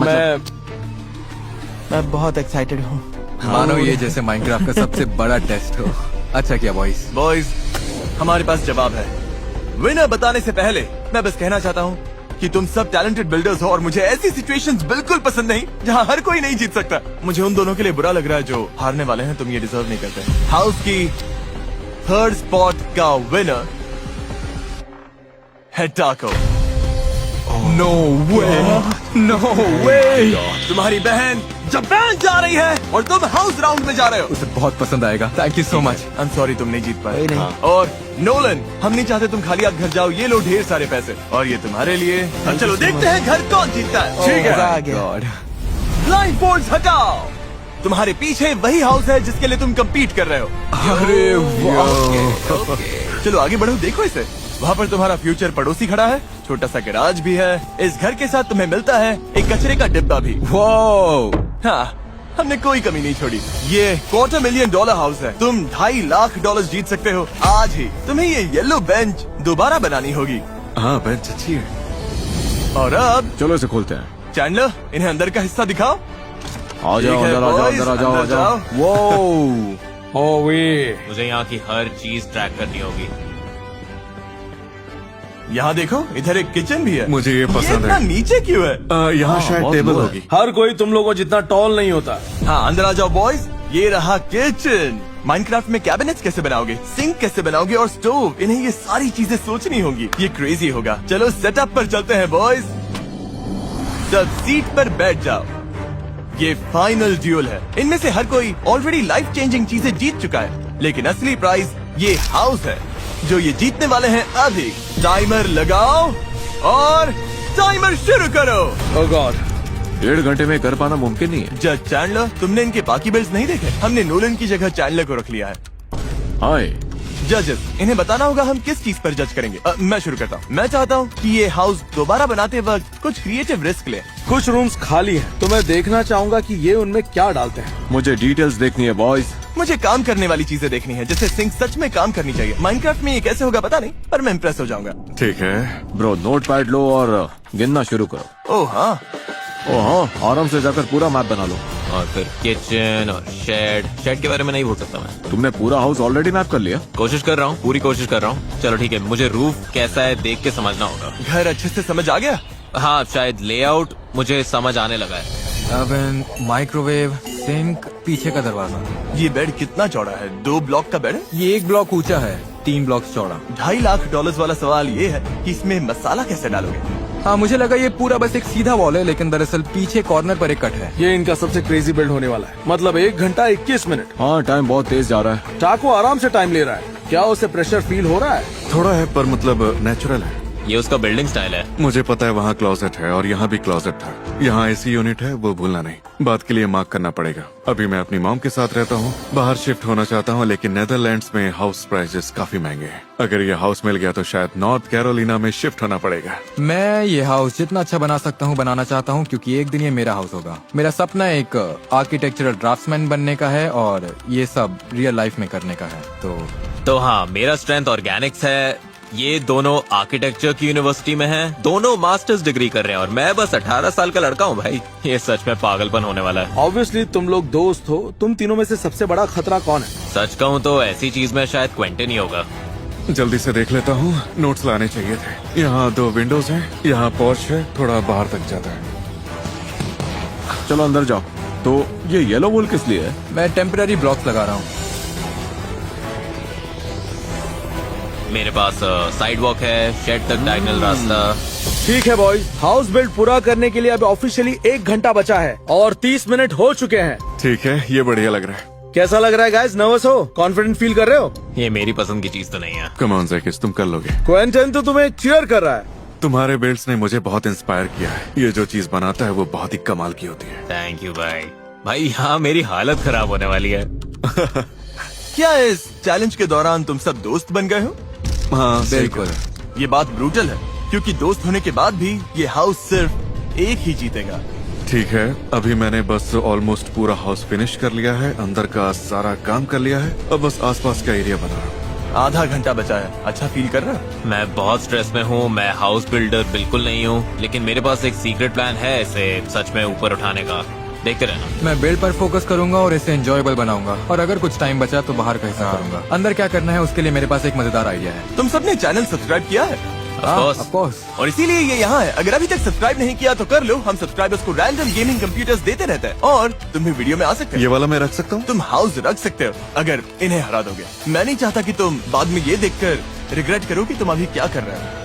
मैं बहुत एक्साइटेड हूँ। मानो ये जैसे माइनक्राफ्ट का सबसे बड़ा टेस्ट हो। अच्छा किया बॉयज। बॉयज, हमारे पास जवाब है। विनर बताने से पहले मैं बस कहना चाहता हूँ कि तुम सब टैलेंटेड बिल्डर्स हो और मुझे ऐसी सिचुएशंस बिल्कुल पसंद नहीं जहाँ हर कोई नहीं जीत सकता। मुझे उन दोनों के लिए बुरा लग रहा है जो हारने वाले हैं। तुम ये डिजर्व नहीं करते। हाउस की 3rd स्पॉट का विनर है टाको। नो वे, नो वे। तुम्हारी बहन जापान जा रही है और तुम हाउस राउंड में जा रहे हो। उसे बहुत पसंद आएगा। Thank you so much. I am sorry, तुम नहीं जीत पाए। कोई नहीं। हाँ। और नोलन, हम नहीं चाहते तुम खाली हाथ घर जाओ। ये लो ढेर सारे पैसे और ये तुम्हारे लिए। अब चलो देखते हैं घर कौन जीतता है। ठीक है। मजा आ गया। गॉड। ब्लाइंड फोल्ड्स हटाओ। तुम्हारे पीछे वही हाउस है जिसके लिए तुम compete कर रहे हो। अरे वाह। चलो आगे बढ़ो, देखो इसे। वहाँ पर तुम्हारा फ्यूचर पड़ोसी खड़ा है, छोटा सा गैराज भी है। इस घर के साथ तुम्हें मिलता है एक कचरे का डिब्बा भी। वाओ। हाँ, हमने कोई कमी नहीं छोड़ी। ये $250,000 हाउस है। तुम $2.5 लाख जीत सकते हो आज ही। तुम्हें ये येलो बेंच दोबारा बनानी होगी। हाँ बेंच अच्छी है। और अब चलो इसे खोलते हैं। चैंडलर, इन्हें अंदर का हिस्सा दिखाओ। आ जाओ, ठीक है, अंदर आ जाओ, boys, अंदर आ जाओ, आ अंदर जाओ। वो ओ वे। मुझे यहाँ की हर चीज ट्रैक करनी होगी। यहाँ देखो, इधर एक किचन भी है। मुझे ये पसंद इतना है। नीचे क्यों है? यहाँ शायद बहुत टेबल लो है। होगी। हर कोई तुम लोगों जितना टॉल नहीं होता। हाँ, अंदर आ जाओ बॉयज। ये रहा किचन। माइनक्राफ्ट में कैबिनेट्स कैसे बनाओगे, सिंक कैसे बनाओगे और स्टोव, इन्हें ये सारी चीजें सोचनी होंगी। ये क्रेजी होगा। चलो सेटअप पर चलते हैं बॉयज। सब सीट पर बैठ जाओ। ये फाइनल ड्यूल है। इनमें से हर कोई ऑलरेडी लाइफ चेंजिंग चीजें जीत चुका है, लेकिन असली प्राइज ये हाउस है जो ये जीतने वाले हैं अभी। टाइमर लगाओ और टाइमर शुरू करो। ओ गॉड। 1.5 घंटे में कर पाना मुमकिन नहीं है। जज चैंडलर, तुमने इनके बाकी बिल्ड्स नहीं देखे? हमने नोलन की जगह चैंडलर को रख लिया है। हाय। जजेस, इन्हें बताना होगा हम किस चीज पर जज करेंगे। मैं शुरू करता हूँ। मैं चाहता हूँ कि ये हाउस दोबारा बनाते वक्त कुछ क्रिएटिव रिस्क ले। कुछ रूम्स खाली हैं, तो मैं देखना चाहूंगा कि ये उनमें क्या डालते हैं। मुझे डिटेल्स देखनी है बॉयज। मुझे काम करने वाली चीजें देखनी है, जैसे सिंक सच में काम करनी चाहिए। माइनक्राफ्ट में ये कैसे होगा पता नहीं, पर मैं इम्प्रेस हो जाऊंगा। ठीक है ब्रो, नोटपैड लो और गिनना शुरू करो। ओह हाँ, ओ हाँ, आराम से जाकर पूरा मैप बना लो। और फिर किचन और शेड के बारे में नहीं बोल सकता मैं। तुमने पूरा हाउस ऑलरेडी मैप कर लिया? कोशिश कर रहा हूँ, पूरी कोशिश कर रहा हूँ। चलो ठीक है, मुझे रूफ कैसा है देख के समझना होगा। घर अच्छे से समझ आ गया? हाँ, शायद लेआउट मुझे समझ आने लगा है। ओवन, माइक्रोवेव, सिंक, पीछे का दरवाजा। ये बेड कितना चौड़ा है? 2 ब्लॉक का बेड है। ये 1 ब्लॉक ऊंचा है, 3 ब्लॉक चौड़ा। $2.5 लाख वाला सवाल ये है कि इसमें मसाला कैसे डालोगे? हाँ, मुझे लगा ये पूरा बस एक सीधा वॉल है, लेकिन दरअसल पीछे कॉर्नर पर एक कट है। ये इनका सबसे क्रेजी बिल्ड होने वाला है। मतलब 1 घंटा 21 मिनट। हाँ, टाइम बहुत तेज जा रहा है। टाको आराम से टाइम ले रहा है। क्या उसे प्रेशर फील हो रहा है? थोड़ा है पर मतलब नेचुरल है। ये उसका बिल्डिंग स्टाइल है। मुझे पता है वहाँ क्लोजेट है और यहाँ भी क्लोजेट था। यहाँ एसी यूनिट है, वो भूलना नहीं। बात के लिए मार्क करना पड़ेगा। अभी मैं अपनी मॉम के साथ रहता हूँ, बाहर शिफ्ट होना चाहता हूँ, लेकिन नेदरलैंड्स में हाउस प्राइसेस काफी महंगे हैं। अगर ये हाउस मिल गया तो शायद नॉर्थ कैरोलिना में शिफ्ट होना पड़ेगा। मैं ये हाउस जितना अच्छा बना सकता हूँ बनाना चाहता हूँ, क्योंकि एक दिन ये मेरा हाउस होगा। मेरा सपना एक आर्किटेक्चरल ड्राफ्ट्समैन बनने का है और ये सब रियल लाइफ में करने का है। तो हाँ, मेरा स्ट्रेंथ ऑर्गेनिक्स है। ये दोनों आर्किटेक्चर की यूनिवर्सिटी में हैं, दोनों मास्टर्स डिग्री कर रहे हैं और मैं बस 18 साल का लड़का हूँ भाई। ये सच में पागलपन होने वाला है। ऑब्वियसली तुम लोग दोस्त हो, तुम तीनों में से सबसे बड़ा खतरा कौन है? सच कहूँ तो ऐसी चीज में शायद क्वेंटिन ही होगा। जल्दी से देख लेता हूँ, नोट्स लाने चाहिए थे। यहाँ 2 विंडोज हैं, यहाँ पोर्च है, थोड़ा बाहर तक जाता है। चलो अंदर जाओ। तो ये येलो वॉल किस लिए है? मैं टेम्पररी ब्लॉक्स लगा रहा हूँ। मेरे पास साइड वॉक है, शेड तक डायगोनल रास्ता। ठीक है बॉयज, हाउस बिल्ड पूरा करने के लिए अब ऑफिशियली 1 घंटा बचा है और 30 मिनट हो चुके हैं। ठीक है, ये बढ़िया लग रहा है। कैसा लग रहा है गाइस? नर्वस हो? कॉन्फिडेंट फील कर रहे हो? ये मेरी पसंद की चीज तो नहीं है। कम ऑन जैकिस, तुम कर लोगे। क्वेंटन तो तुम्हें चीयर कर रहा है। तुम्हारे बिल्ड्स ने मुझे बहुत इंस्पायर किया है। ये जो चीज बनाता है वो बहुत ही कमाल की होती है। थैंक यू भाई। भाई यहाँ मेरी हालत खराब होने वाली है। क्या इस चैलेंज के दौरान तुम सब दोस्त बन गए हो? हाँ बिल्कुल। ये बात ब्रूटल है, क्योंकि दोस्त होने के बाद भी ये हाउस सिर्फ एक ही जीतेगा। ठीक है, अभी मैंने बस ऑलमोस्ट पूरा हाउस फिनिश कर लिया है, अंदर का सारा काम कर लिया है, अब बस आसपास का एरिया बना रहा हूँ। आधा घंटा बचा है। अच्छा फील कर रहा है? मैं बहुत स्ट्रेस में हूँ। मैं हाउस बिल्डर बिल्कुल नहीं हूँ, लेकिन मेरे पास एक सीक्रेट प्लान है इसे सच में ऊपर उठाने का। देखते रहना। मैं बिल्ड पर फोकस करूंगा और इसे एंजॉयबल बनाऊंगा, और अगर कुछ टाइम बचा तो बाहर का हिस्सा करूंगा। अंदर क्या करना है उसके लिए मेरे पास एक मजेदार आइडिया है। तुम सबने चैनल सब्सक्राइब किया है? course. Of course. और इसीलिए ये यहाँ है। अगर अभी तक सब्सक्राइब नहीं किया तो कर लो। हम सब्सक्राइबर्स को रैंडम गेमिंग कंप्यूटर्स देते रहते हैं और तुम भी वीडियो में आ सकते हो। ये वाला मैं रख सकता हूँ? तुम हाउस रख सकते हो अगर इन्हें हरा दोगे। मैं नहीं चाहता कि तुम बाद में ये देखकर रिग्रेट करो कि तुम अभी क्या कर रहे हो।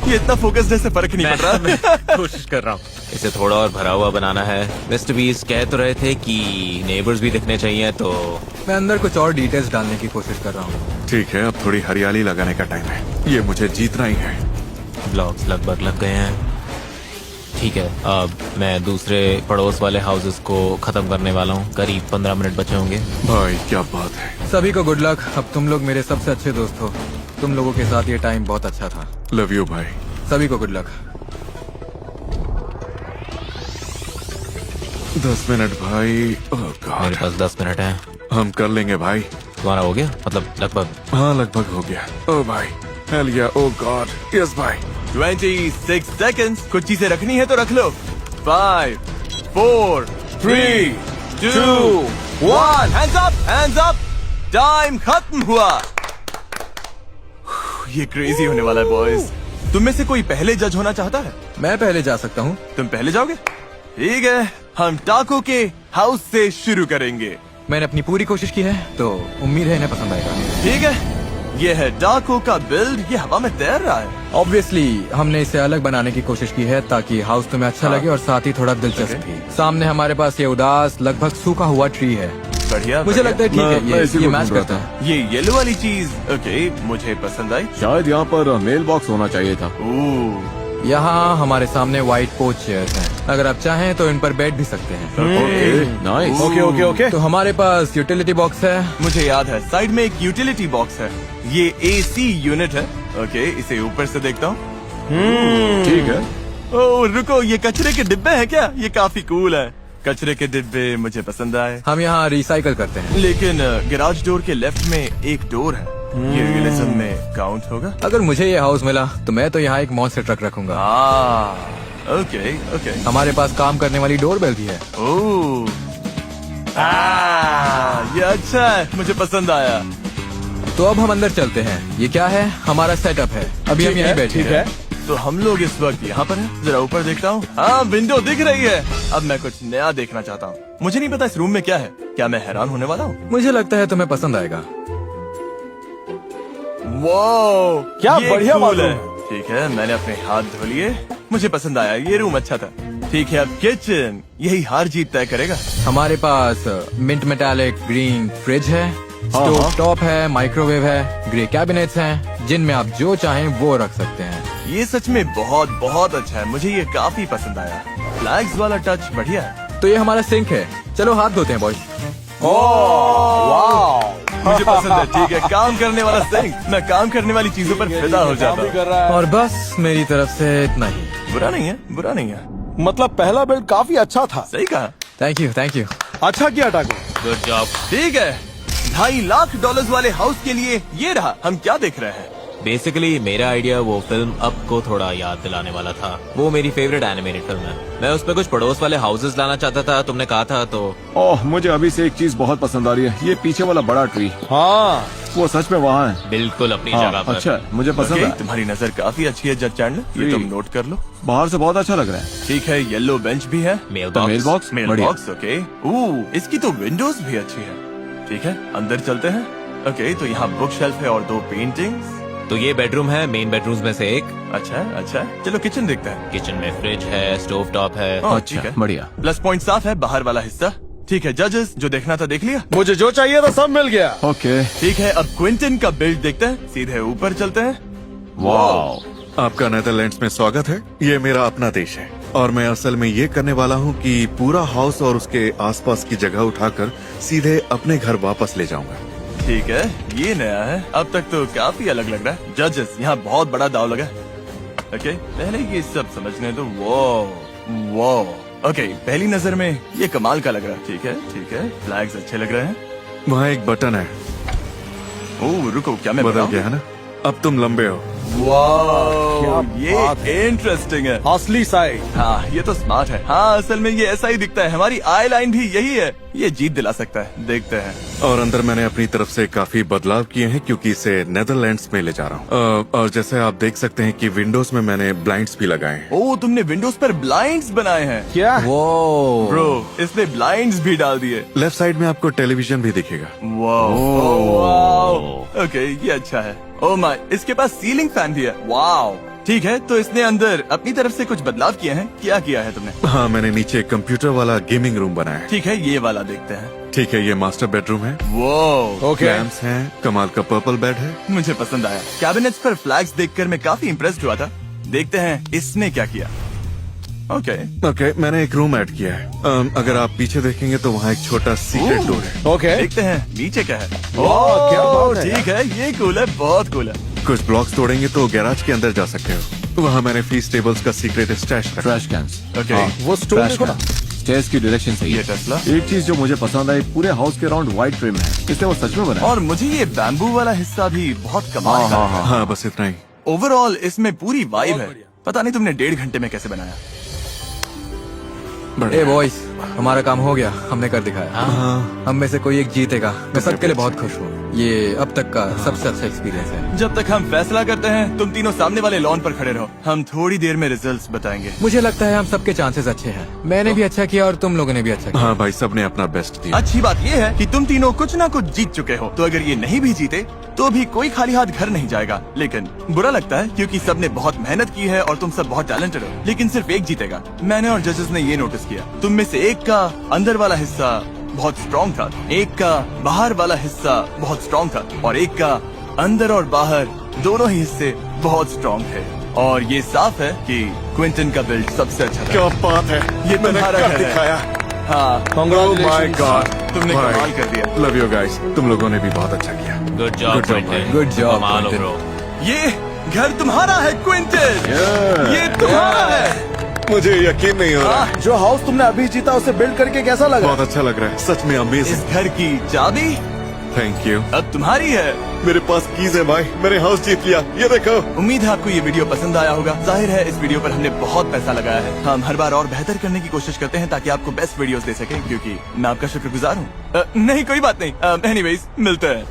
ये इतना फोकस्ड है, से फर्क नहीं पड़ रहा। मैं कोशिश कर रहा हूँ। इसे थोड़ा और भरा हुआ बनाना है। मिस्टर बीस कह तो रहे थे कि नेबर्स भी दिखने चाहिए, तो मैं अंदर कुछ और डिटेल्स डालने की कोशिश कर रहा हूँ। ठीक है, अब थोड़ी हरियाली लगाने का टाइम है। ये मुझे जीतना ही है। ब्लॉक्स लगभग लग गए हैं। ठीक है, अब मैं दूसरे पड़ोस वाले हाउसेस को खत्म करने वाला हूँ। करीब 15 मिनट बचे होंगे। भाई क्या बात है। सभी को गुड लक। अब तुम लोग मेरे सबसे अच्छे दोस्त हो। तुम लोगों के साथ ये टाइम बहुत अच्छा था। लव यू भाई। सभी को गुड लक। 10 मिनट भाई। ओह मेरे गॉड, पास 10 मिनट हैं। हम कर लेंगे भाई। तुम्हारा हो गया? मतलब लगभग। हाँ लगभग हो गया। ओह भाई, हेल या, ओह गॉड, यस भाई। 26 सेकंड्स। कुछ चीजें रखनी है तो रख लो। 5, 4, 3, 2, 1। Hands up, hands up. Time खत्म हुआ। ये क्रेजी होने वाला है बॉयज। तुम में से कोई पहले जज होना चाहता है? मैं पहले जा सकता हूँ। तुम पहले जाओगे? ठीक है, हम टाको के हाउस से शुरू करेंगे। मैंने अपनी पूरी कोशिश की है, तो उम्मीद है इन्हें पसंद आएगा। ठीक है, ये है टाको का बिल्ड। ये हवा में तैर रहा है। ऑब्वियसली हमने इसे अलग बनाने की कोशिश की है ताकि हाउस तुम्हें अच्छा लगे और साथ ही थोड़ा दिलचस्प भी। सामने हमारे पास ये उदास लगभग सूखा हुआ ट्री है। बढ़िया, मुझे बढ़िया। लगता है ठीक है, मैं इसी ये को मैच ढूंढ रहा करता है। ये येलो वाली चीज ओके, मुझे पसंद आई। शायद यहाँ पर मेल बॉक्स होना चाहिए था। ओह, यहाँ हमारे सामने व्हाइट पोच चेयर्स हैं। अगर आप चाहें तो इन पर बैठ भी सकते हैं। Okay, nice. Okay okay okay. तो हमारे पास यूटिलिटी बॉक्स है। मुझे याद है साइड में एक यूटिलिटी बॉक्स है। ये एसी यूनिट है। ओके, इसे ऊपर से देखता हूँ। ठीक है। ओह रुको, ये कचरे के डिब्बे हैं क्या? ये काफी कूल है। कचरे के डिब्बे मुझे पसंद आए। हम यहाँ रिसाइकल करते हैं। लेकिन गैराज डोर के लेफ्ट में एक डोर है। ये रियलिज्म में काउंट होगा? अगर मुझे ये हाउस मिला तो मैं तो यहाँ एक मॉन्स्टर ट्रक रखूंगा। Okay okay. हमारे पास काम करने वाली डोरबेल भी है। ओह, ये अच्छा है, मुझे पसंद आया। तो अब हम अंदर चलते हैं। ये क्या है? हमारा सेटअप है। अभी हम यहीं बैठे ठीक हैं। है। तो हम लोग इस वक्त यहाँ पर हैं। जरा ऊपर देखता हूँ। हाँ, विंडो दिख रही है। अब मैं कुछ नया देखना चाहता हूँ। मुझे नहीं पता इस रूम में क्या है। क्या मैं हैरान होने वाला हूँ? मुझे लगता है तुम्हें पसंद आएगा। वाओ, क्या ये बढ़िया cool है। बाथरूम ठीक है, मैंने अपने हाथ धो लिए। मुझे पसंद आया, ये रूम अच्छा था। ठीक है, अब किचन। यही हार जीत तय करेगा। हमारे पास मिंट मेटालिक ग्रीन फ्रिज है। स्टोव टॉप है, माइक्रोवेव है, ग्रे कैबिनेट्स हैं, जिनमें आप जो चाहें वो रख सकते हैं। ये सच में बहुत बहुत अच्छा है, मुझे ये काफी पसंद आया। फ्लैग्स वाला टच बढ़िया है। तो ये हमारा सिंक है, चलो हाथ धोते हैं बॉयज। मुझे पसंद है। ठीक है, काम करने वाला सिंक। मैं काम करने वाली चीजों पर फिदा हो जाता हूँ। और बस मेरी तरफ से इतना ही। बुरा नहीं है, बुरा नहीं है। मतलब पहला बिल्ड काफी अच्छा था। सही कहा। Thank you, thank you. अच्छा किया टाको। Good job. ठीक है, $2.5 लाख वाले हाउस के लिए ये रहा। हम क्या देख रहे हैं? बेसिकली मेरा आइडिया वो फिल्म अप को थोड़ा याद दिलाने वाला था। वो मेरी फेवरेट एनिमेटेड फिल्म है। मैं उसमें कुछ पड़ोस वाले हाउसेस लाना चाहता था, तुमने कहा था तो। ओह, मुझे अभी से एक चीज बहुत पसंद आ रही है, ये पीछे वाला बड़ा ट्री। हाँ, वो सच में वहाँ है। बिल्कुल अपनी हाँ, जगह पर। अच्छा, मुझे पसंद ओके, है। तुम्हारी नजर काफी अच्छी है जज चैंडलर, ये जी। तुम नोट कर लो। बाहर से बहुत अच्छा लग रहा है। ठीक है, येलो बेंच भी है। मेल तो मेल बॉक्स। बॉक्स मेल बढ़िया। Box, okay. इसकी तो विंडोज भी अच्छी है। ठीक है, अंदर चलते हैं। ओके, तो यहाँ बुक शेल्फ है और 2 पेंटिंग्स। तो ये बेडरूम है, मेन बेडरूम्स में से एक। अच्छा है, अच्छा है। चलो किचन देखते हैं। किचन में फ्रिज है, स्टोव टॉप है। ओह, अच्छा, ठीक है। बढ़िया। प्लस पॉइंट साफ है, बाहर वाला हिस्सा। ठीक है जजेस, जो देखना था देख लिया। मुझे जो चाहिए था सब मिल गया। ओके। ठीक है, अब क्विंटन का बिल्ड देखते हैं। सीधे ऊपर चलते हैं। वाह। आपका नेदरलैंड्स में स्वागत है। ये मेरा अपना देश है और मैं असल में ये करने वाला हूँ कि पूरा हाउस और उसके आसपास की जगह उठाकर सीधे अपने घर वापस ले जाऊंगा। ठीक है, ये नया है। अब तक तो काफी अलग लग रहा है। जजेस, यहाँ बहुत बड़ा दाव लगा है। ओके, पहले ये सब समझने दो। वो ओके, पहली नजर में ये कमाल का लग रहा है। ठीक है, ठीक है, फ्लैग्स अच्छे लग रहे हैं। वहाँ एक बटन है, ओह रुको, क्या मैं बदल बताऊं? गया है ना? अब तुम लंबे हो। वाह, क्या बात ये इंटरेस्टिंग है। असली साइड। हाँ, ये तो स्मार्ट है। हाँ, असल में ये ऐसा ही दिखता है। हमारी आई लाइन भी यही है। ये जीत दिला सकता है, देखते हैं। और अंदर मैंने अपनी तरफ से काफी बदलाव किए हैं क्योंकि इसे नेदरलैंड्स में ले जा रहा हूँ। और जैसे आप देख सकते हैं कि विंडोज में मैंने ब्लाइंड्स भी लगाए हैं। ओह, तुमने विंडोज पर ब्लाइंड्स बनाए हैं। क्या? वो ब्रो, इसने ब्लाइंड्स भी डाल दिए। लेफ्ट साइड में आपको टेलीविजन भी दिखेगा। वाह, ओके, ये अच्छा है। ओह माय, इसके पास सीलिंग फैन भी है। वाह, ठीक है, तो इसने अंदर अपनी तरफ से कुछ बदलाव किए हैं। क्या किया है तुमने? हाँ, मैंने नीचे कंप्यूटर वाला गेमिंग रूम बनाया है। ठीक है, ये वाला देखते हैं। ठीक है, ये मास्टर बेडरूम है। वो ओके। लैम्प्स हैं, कमाल का पर्पल बेड है। मुझे पसंद आया। कैबिनेट्स पर फ्लैग्स देखकर मैं काफी इम्प्रेस्ड हुआ था। देखते हैं इसने क्या किया। ओके, ओके, मैंने एक रूम ऐड किया है। अगर आप पीछे देखेंगे तो वहाँ एक छोटा सीक्रेट डोर है। ओके। देखते हैं नीचे क्या है। वाह, क्या बात है। ठीक है, ये कूल है, बहुत कूल है। कुछ ब्लॉक्स तोड़ेंगे तो गैराज के अंदर जा सकते हो। वहाँ मैंने फीस टेबल्स का सीक्रेट स्टैश रखा। Trash cans. ओके, वो स्टोर देखो ना। स्टेयर्स की डायरेक्शन सही ये है। टेस्ला। एक चीज जो मुझे पसंद आई, पूरे हाउस के अराउंड व्हाइट ट्रिम है, इसलिए वो सच में बना है। और मुझे ये बैम्बू वाला हिस्सा भी बहुत कमाल का है। हाँ, बस इतना ही। ओवरऑल इसमें पूरी वाइब है। पता नहीं तुमने 1.5 घंटे में कैसे बनाया। ए बॉयज, हमारा काम हो गया, हमने कर दिखाया। हम में से कोई एक जीतेगा। मैं सबके लिए बहुत खुश हूँ। ये अब तक का सबसे अच्छा एक्सपीरियंस है। जब तक हम फैसला करते हैं, तुम तीनों सामने वाले लॉन पर खड़े रहो। हम थोड़ी देर में रिजल्ट्स बताएंगे। मुझे लगता है हम सबके चांसेस अच्छे हैं। मैंने भी अच्छा किया और तुम लोगों ने भी अच्छा किया। हाँ भाई, सबने अपना बेस्ट दिया। अच्छी बात यह है कि तुम तीनों कुछ ना कुछ जीत चुके हो। तो अगर ये नहीं भी जीते तो भी कोई खाली हाथ घर नहीं जाएगा। लेकिन बुरा लगता है क्योंकि सबने बहुत मेहनत की है और तुम सब बहुत टैलेंटेड हो। लेकिन सिर्फ एक जीतेगा। मैंने और जजेस ने ये नोटिस किया। तुम में से एक का अंदर वाला हिस्सा बहुत स्ट्रॉन्ग था, एक का बाहर वाला हिस्सा बहुत स्ट्रॉन्ग था और एक का अंदर और बाहर दोनों ही हिस्से बहुत स्ट्रॉन्ग थे। और ये साफ है कि क्विंटन का बिल्ड सबसे अच्छा था। क्या बात है, ये तुम्हारा घर है। दिखाया। हाँ, Oh my God, तुमने भाई, कमाल कर दिया। लव यू गाइस, तुम लोगों ने भी बहुत अच्छा किया। Good job Good job, Quinton. Good job, कमाल हो Quentin. ब्रो। ये घर तुम्हारा है क्विंटन। ये तुम्हारा है। मुझे यकीन नहीं हो रहा। जो हाउस तुमने अभी जीता उसे बिल्ड करके कैसा लगा? बहुत अच्छा लग रहा है, सच में इस अमेजिंग। घर की चाबी थैंक यू। अब तुम्हारी है। मेरे पास कीज है भाई, मैंने हाउस जीत लिया, ये देखो। उम्मीद है आपको ये वीडियो पसंद आया होगा। जाहिर है इस वीडियो पर हमने बहुत पैसा लगाया है। हम हर बार और बेहतर करने की कोशिश करते हैं ताकि आपको बेस्ट वीडियोस दे सकें, क्योंकि मैं आपका शुक्रगुजार हूँ। नहीं, कोई बात नहीं। एनीवेज, मिलते हैं।